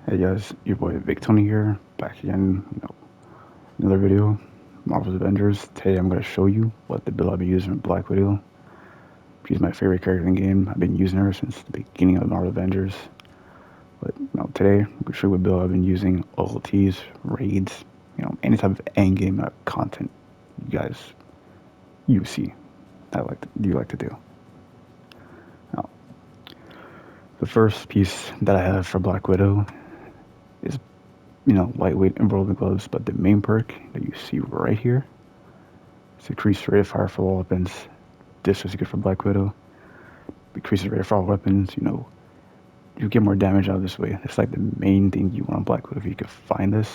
Hey guys, your boy Vic Tony here, back again, another video, Marvel's Avengers. Today I'm going to show you what the build I've been using in Black Widow. She's my favorite character in the game. I've been using her since the beginning of Marvel Avengers. But today I'm going to show you what build I've been using, ultis, raids, any type of endgame content you guys, you see, you like to do. Now, the first piece that I have for Black Widow is lightweight and rolling gloves, but the main perk that you see right here is increased rate of fire for all weapons. This is good for Black Widow. Increases rate of fire weapons, you get more damage out of this way. It's like the main thing you want on Black Widow if you could find this.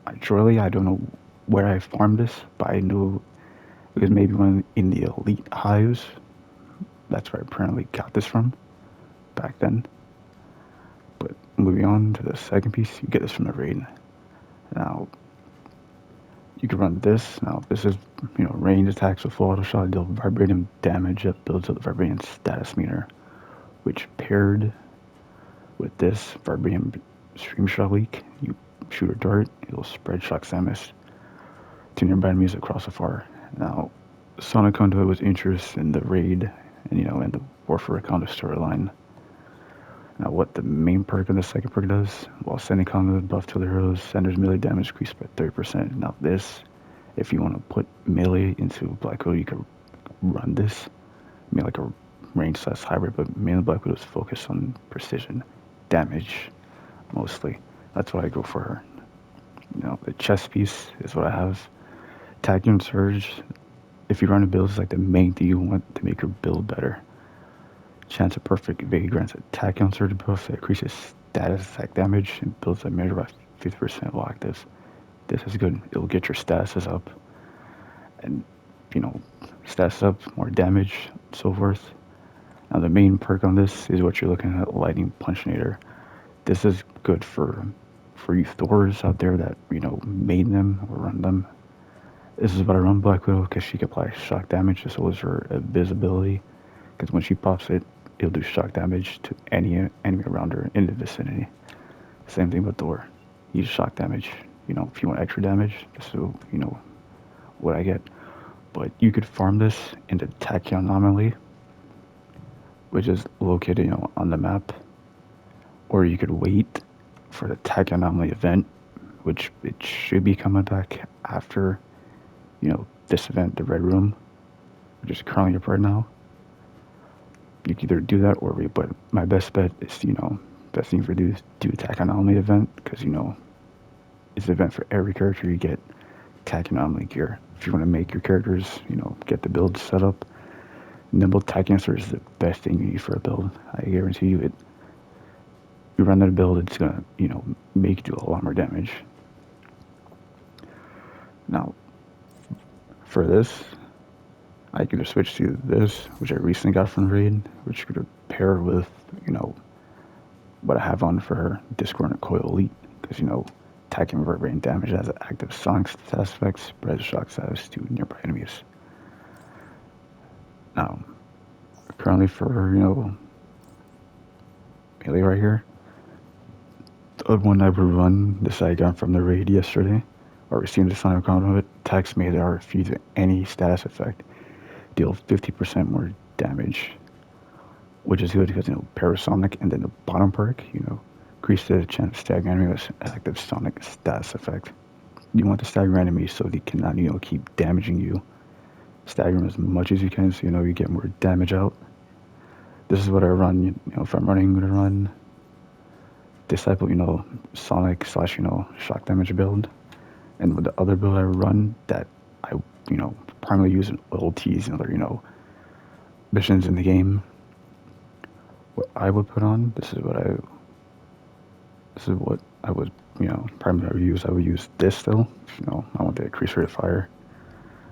I don't know where I farmed this, but I know it was maybe one in the elite hives. That's where I apparently got this from back then. But moving on to the second piece, you get this from the raid. Now, you can run this. Now, this is, range attacks with full auto shot deal vibranium damage that builds up the vibranium status meter, which paired with this vibranium stream shot leak, you shoot a dart, it'll spread shock damage to nearby enemies across the far. Now, Sonic Conduit was interested in the raid and, in the War for Wakanda storyline. Now, what the main perk and the second perk does, while sending conduit buff to the heroes, senders melee damage increased by 30%. Now, this, if you want to put melee into Black Widow, you could run this. I mean, like a range slash hybrid, but mainly Black Widow is focused on precision damage mostly. That's what I go for her. The chest piece is what I have. Tachyon Surge, if you run a build, is like the main thing you want to make your build better. Chance of perfect evade grants attack on certain buffs that increases status attack damage and builds a measure by 50% while active. This is good. It'll get your statuses up. And, stats up, more damage, so forth. Now the main perk on this is what you're looking at, Lightning Punchinator. This is good for you Thors out there that, made them or run them. This is what I run Black Widow because she can apply shock damage as well as her invisibility. Because when she pops it, it'll do shock damage to any enemy around her in the vicinity. Same thing with Thor. Use shock damage. If you want extra damage, just so you know what I get. But you could farm this in the Tachyon anomaly, which is located, on the map. Or you could wait for the Tachyon anomaly event, which it should be coming back after, this event, the Red Room, which is currently up right now. You can either do that or wait, but my best bet is, best thing for do is do Tachyon anomaly event, because, it's an event for every character you get Tachyon anomaly gear. If you want to make your characters, get the build set up, Nimble Tachyon Surge is the best thing you need for a build. I guarantee you it. You run that build, it's gonna, make you do a lot more damage. Now, for this, I could just switch to this, which I recently got from Raid, which could pair with, what I have on for her, Discordant Coil Elite, because, attacking reverberant damage has an active sonic status effect, spreads shock status to nearby enemies. Now, currently for, melee right here, the other one I would run, this I got from the Raid yesterday, or received a sonic comment of it, attacks melee are refused to any status effect, deal 50% more damage, which is good because, Parasonic, and then the bottom perk, increase the chance of staggering enemy with active sonic status effect. You want to stagger enemies so they cannot, keep damaging you. Stagger them as much as you can so, you get more damage out. This is what I run, if I'm running, I'm going to run Disciple, Sonic slash, shock damage build. And with the other build I run that I, primarily use in ultis and other, missions in the game, what I would put on, this is what I would, primarily use. I would use this still, I want the increased rate of fire.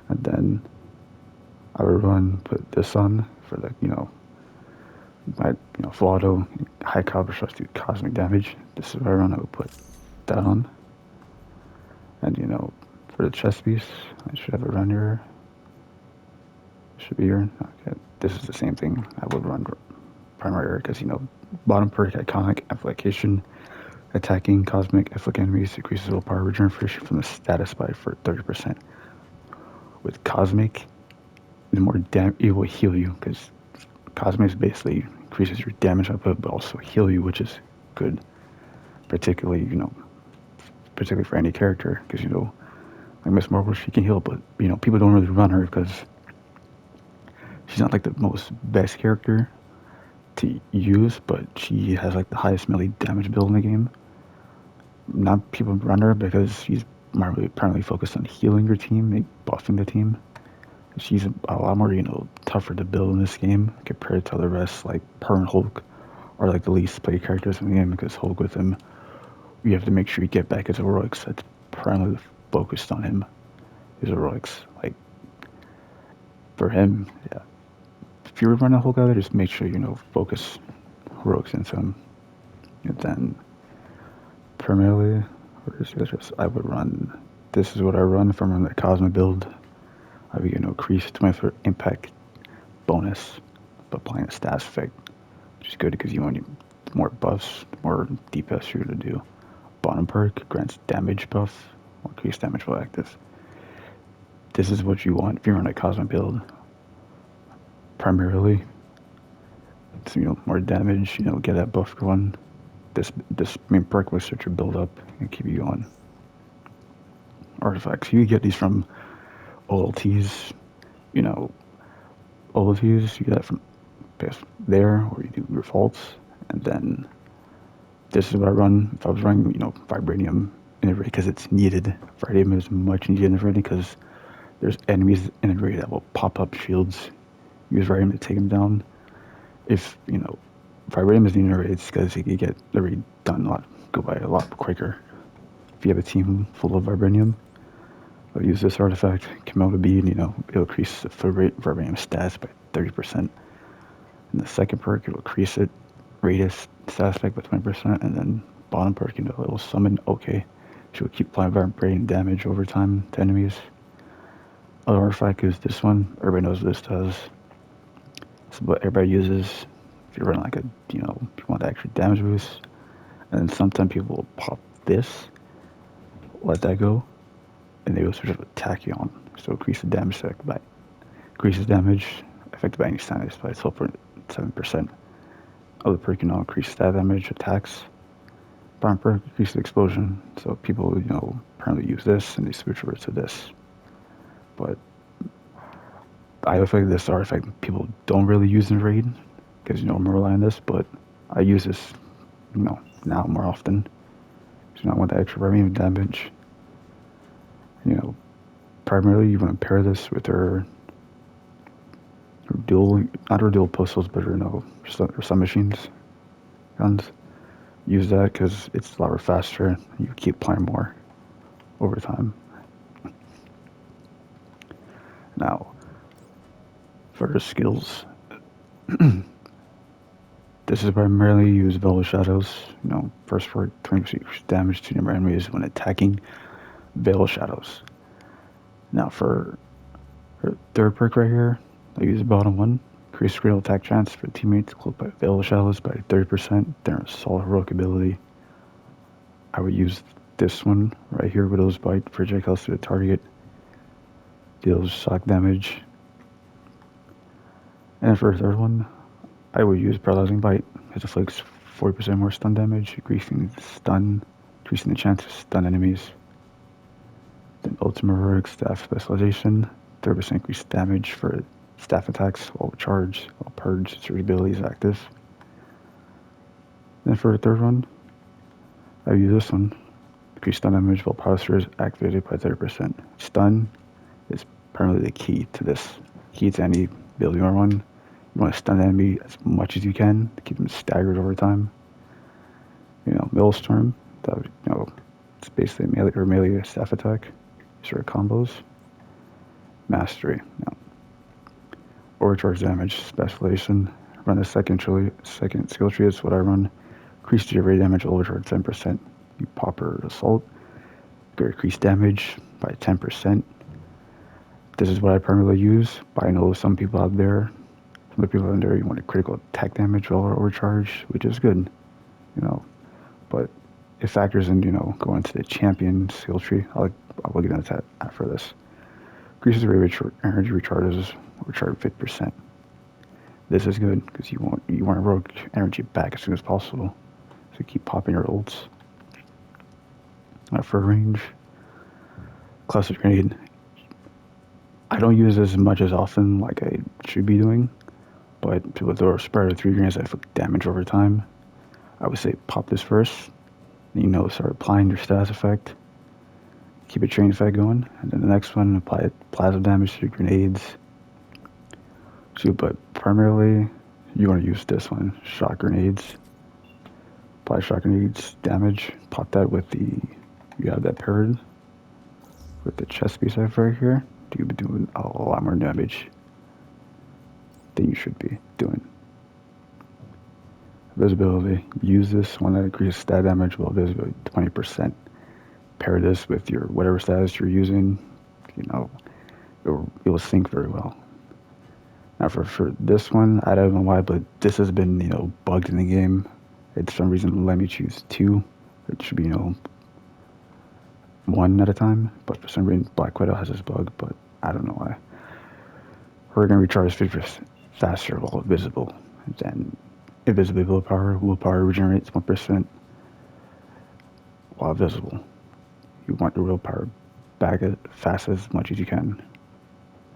And then I would put this on for the, my, full auto, high caliber shots do cosmic damage. This is what I run, I would put that on. And, for the chest piece, I should have it run here. Should be here. Okay, this is the same thing I would run primary area because, bottom perk, iconic, amplification, attacking, cosmic, afflict enemies, increases willpower, regeneration from the status by for 30%. With cosmic, the more it will heal you because cosmic basically increases your damage output but also heal you, which is good, particularly, particularly for any character because, like Miss Marvel, she can heal, but, people don't really run her because she's not like the most best character to use, but she has like the highest melee damage build in the game. Not people run her because she's primarily focused on healing your team and buffing the team. She's a lot more, tougher to build in this game compared to the rest, like Per and Hulk are like the least played characters in the game because Hulk with him, you have to make sure you get back his heroics. That's primarily focused on him. His heroics, like for him, yeah. If you're running a Hulk out there, just make sure focus heroics into him. And then primarily, I would run. This is what I run if I'm running the Cosmic build. I would increase 20% impact bonus, but applying a stats effect, which is good because you want more buffs, more DPS you're gonna do. Bottom perk grants damage buff, or increased damage while active. This is what you want if you're on a Cosmic build. Primarily, it's, more damage. Get that buff going. This main perk will start your build up and keep you going. Artifacts, you get these from OLTs. OLTs you get that from there, or you do your faults, and then this is what I run. If I was running, Vibranium integrated because it's needed. Vibranium is much needed integrated because there's enemies integrated that will pop up shields. Use Vibranium to take them down. If Vibranium is integrated, it's because it can get already done go by a lot quicker. If you have a team full of Vibranium, I'll use this artifact, come out to bead, it'll increase the fill rate Vibranium stats by 30%. And the second perk, it'll increase it radius stat effect by 20%, and then bottom perk, it'll summon okay. She will keep applying vibranium damage over time to enemies. Other artifact is this one. Everybody knows what this does. It's what everybody uses if you're running like a, if you want the extra damage boost. And then sometimes people will pop this, let that go, and they will sort of attack you on. So increase the damage effect by increases damage affected by any status by 12.7%. Other perk can now increase stat damage, attacks. Bottom perk increases explosion. So people, apparently use this and they switch over to this. But I feel like this artifact people don't really use in raid because I'm relying on this, but I use this, now more often. So I want the extra vibranium damage. Primarily you want to pair this with her dual, not her dual pistols, but her submachines guns. Use that because it's a lot faster. You keep playing more over time. Now, for her skills, this is primarily use Velvet Shadows. First for 20% damage to number enemies when attacking Veil Shadows. Now for her third perk right here, I use the bottom one. Increase critical attack chance for teammates cloaked by Veil Shadows by 30%. They're a solid heroic ability. I would use this one right here, Widow's Bite, for projectiles to the target. Deals shock damage. And for a third one, I would use Paralyzing Bite. It inflicts 40% more stun damage, increasing the chance to stun enemies. Then Ultimate Heroic Staff Specialization, 30% increased damage for staff attacks while charged, while purge, its ability is active. Then for the third one, I use this one. Increased stun damage while posture is activated by 30%. Stun is primarily the key to this. Key to any build you run. You want to stun the enemy as much as you can to keep them staggered over time. Millstorm, that would, it's basically melee staff attack. Sort of combos. Mastery. Now, overcharge damage specialization. Run a second skill tree. Is what I run. Increase delivery damage. Overcharge 10%. You pop her assault. Get increased damage by 10%. This is what I primarily use, but I know some people out there Some people in there you want a critical attack damage or overcharge, which is good, you know. But it factors in, going to the champion skill tree. I'll get into that after this. Increases the rate of energy recharges, recharge 50%. This is good because you want to rogue energy back as soon as possible. So keep popping your ults. For range, cluster grenade. I don't use this as much as often like I should be doing, but with the spread of 3 grenades that inflict damage over time, I would say pop this first. Start applying your status effect. Keep a chain effect going, and then the next one apply plasma damage to grenades. So, but primarily you want to use this one, shock grenades. Apply shock grenades damage. Pop that with you have that paired with the chest piece I have right here. You'll be doing a lot more damage than you should be doing. Visibility. Use this one that increases stat damage while visibility 20%. Pair this with your whatever status you're using. It will sync very well. Now for this one, I don't know why, but this has been bugged in the game. It's for some reason let me choose 2. It should be 1 at a time, but for some reason Black Widow has this bug, but I don't know why. We're gonna recharge 50% faster while visible. Then invisibility willpower regenerates 1% while visible. You want your willpower back as fast as much as you can.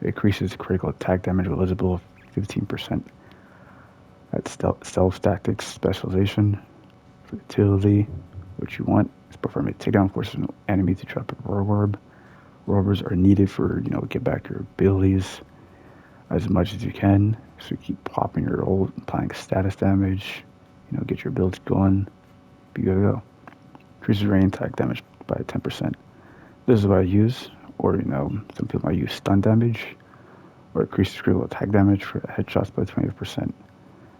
It increases critical attack damage while visible 15%. That's stealth tactics specialization. For utility, what you want is perform a takedown, force an enemy to drop a roar orb. Roar orbs are needed for get back your abilities as much as you can. So you keep popping your ult, applying status damage. Get your builds going. Be good to go. Increases range attack damage by 10%. This is what I use, or some people might use stun damage, or increases critical attack damage for headshots by 20%.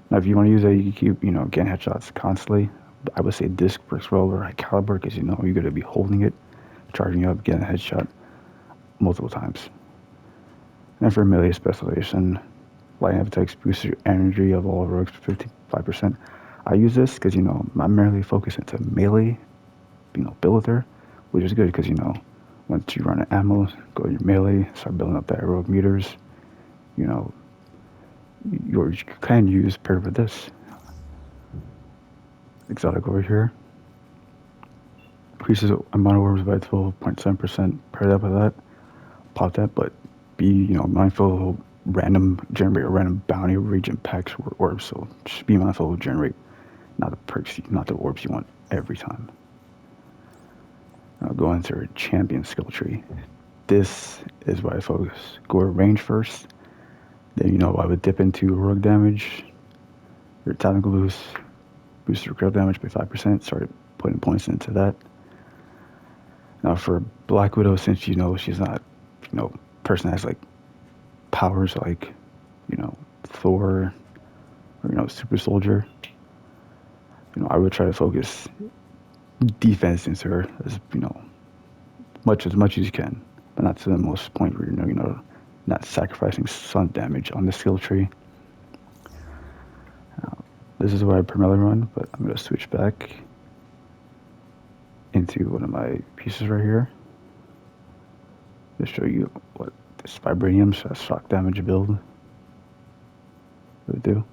Now, if you want to use that, you keep getting headshots constantly. I would say disc works well or high caliber because you're going to be holding it, charging up, getting a headshot multiple times. And for melee specialization, lightning attacks boosts your energy of all rogues for 55%. I use this because I'm merely focused into melee, build there, which is good because once you run out of ammo, go to your melee, start building up that rogue meters. You can use paired with this exotic over here. Increases amount of orbs by 12.7%. Pair that with that, pop that, but be mindful of generate a random bounty region packs or orbs. So just be mindful of generate, not the perks, not the orbs you want every time. Now go into our champion skill tree. This is where I focus. Go to range first. Then I would dip into rogue damage. Your tactical boost your critical damage by 5%. Start putting points into that. Now for Black Widow, since she's not person that has like powers like Thor or Super Soldier, I would try to focus defense into her as much as you can, but not to the most point where not sacrificing sun damage on the skill tree. This is what I primarily run, but I'm going to switch back into one of my pieces right here to show you what this vibranium shock damage build would do.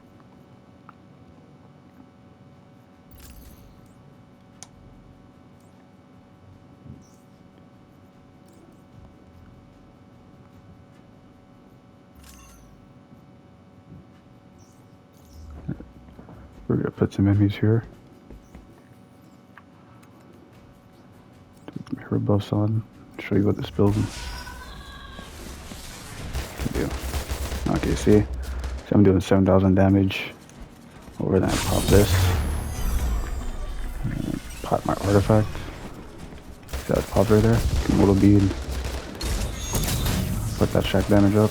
We're going to put some enemies here. Put some hero buffs on. Show you what this build can do. Okay, see? So I'm doing 7,000 damage. Over then I pop this. And pop my artifact. See that pop right there? Mortal bead. Put that shock damage up.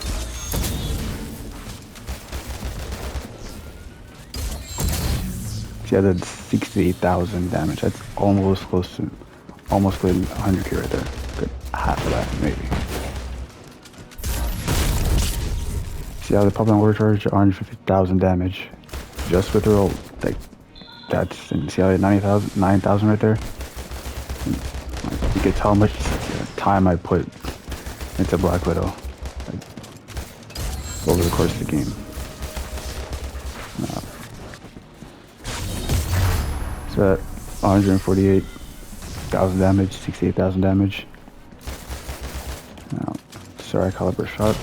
See, I did 68,000 damage. That's almost close to 100k right there. Good, half of that maybe. See how the pop on overcharge, 150,000 damage. Just with her ult. Like, that's, and see how 90,000, 9,000 right there? Like, you can tell how much time I put into Black Widow. Like, over the course of the game. So at 148,000 damage, 68,000 damage. Now, sorry, caliber shot.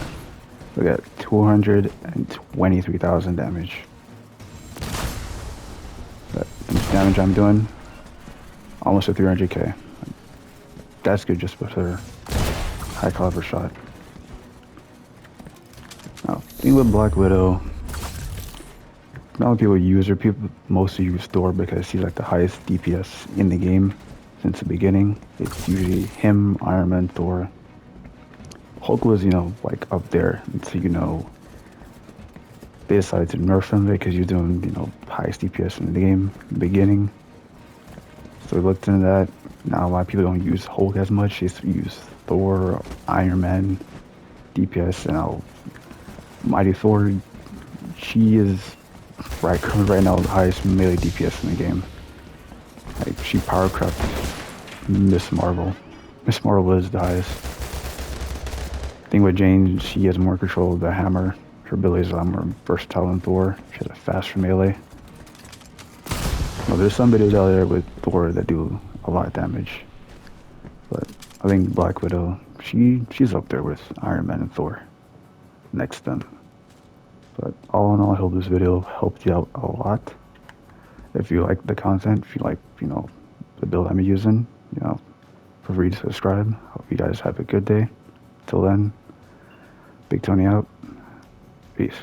Look at 223,000 damage. That damage I'm doing, almost a 300k. That's good just with her high caliber shot. Now, thing with Black Widow, not a lot of people use her. People mostly use Thor because he's like the highest DPS in the game since the beginning. It's usually him, Iron Man, Thor. Hulk was, like up there, and so they decided to nerf him because you're doing, highest DPS in the game in the beginning. So we looked into that. Now a lot of people don't use Hulk as much. They used to use Thor, Iron Man, DPS, and now Mighty Thor. She is right now the highest melee DPS in the game. Like she power crept Miss Marvel. Miss Marvel is the highest. Thing with Jane, she has more control of the hammer. Her abilities are a lot more versatile than Thor. She has a faster melee. Well, there's some videos out there with Thor that do a lot of damage. But I think Black Widow, she's up there with Iron Man and Thor. Next to them. But all in all, I hope this video helped you out a lot. If you like the content, if you like, the build I'm using, feel free to subscribe. Hope you guys have a good day. Till then, Big Tony out. Peace.